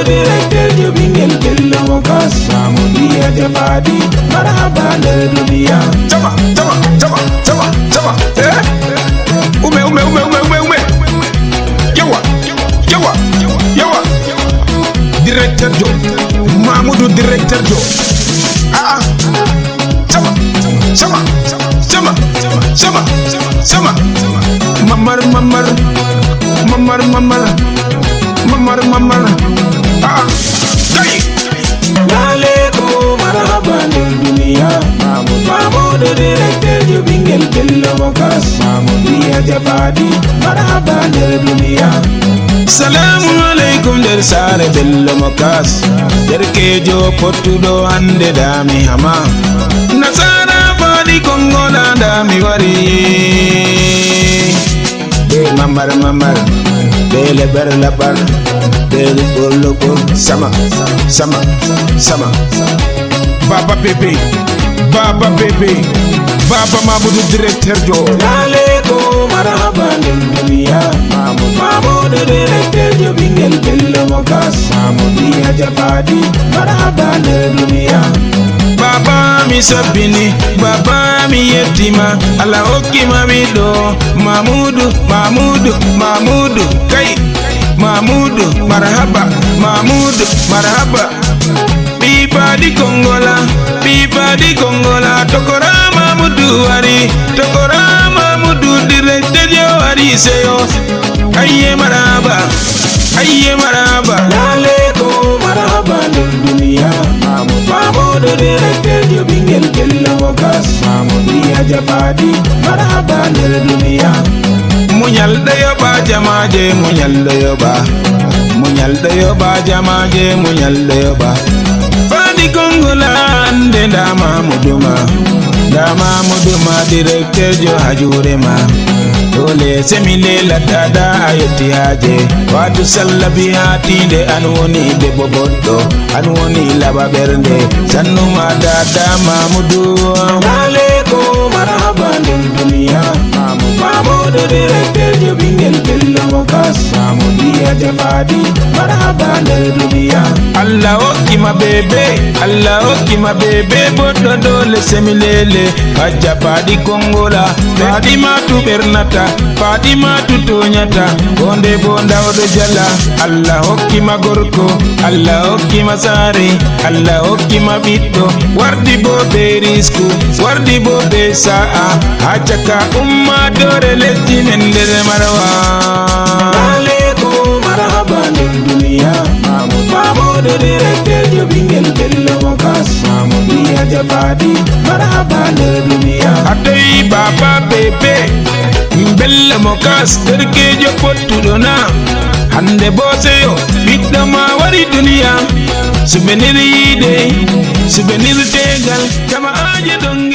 director jo bingel bello mokas Samudia jafadi marhaba le dunia Chama ume yawa director jo Mamoudou director jo Chama mamar Dai Laleko marhaba le dunia Mamoudou director jo bingel bello mokas Samudia jafadi marhaba le dunia Salamu alaikum der sare bello mokas der kejo pottudo hande dami hama nasara fadi kongola dami wari be mamar bele berla bar bele bolo sama Baba Bebe Baba Mamoudou directeur jo Laleko marhaba le dunia Mamoudou director jo bingel bello mokas Samudia jafadi marhaba le dunia Baba mi sabini Baba mi yetima ala okima mido Mamoudou kai Mamoudou marhaba Biba di Kongola Tokora Mamoudou directeur jo wari seyo Aye marhaba Laleko marhaba le dunia Mamoudou director jo bingel bello mokas Samudia jafadi marhaba le dunia Munyal dayo ba jamaje munyal dayo ba Fadi Kongola ande da Mamoudou directeur jo hajurema dole semile la dada ayoti haje watu sallabi hatinde anwoni de bobodo anwoni laba bernde sannu ma dada Mamoudou Laleko marhaba le dunia Mamoudou director jo bingel bello mokas Samudia jafadi marhaba le dunia Allah okki ma bebe boddo dole semilele hajja Fadi Kongola Fadima tu bernata Fadima tu tonyata bonde bonda odo jala Allah okki ma gorko Allah okki ma sare Allah okki ma bitto wardi bobe risku wardi bobe saa hajaka umma dore letti mendere marwa Laleko marhaba le dunia Mamoudou director jo bingel bello mokas Samudia jafadi marhaba le dunia Atei Baba Bebe Bello mokas derkejo pottudona hande boseyo biddo ma wari dunia souvenir yide souvenir tegal jama aje don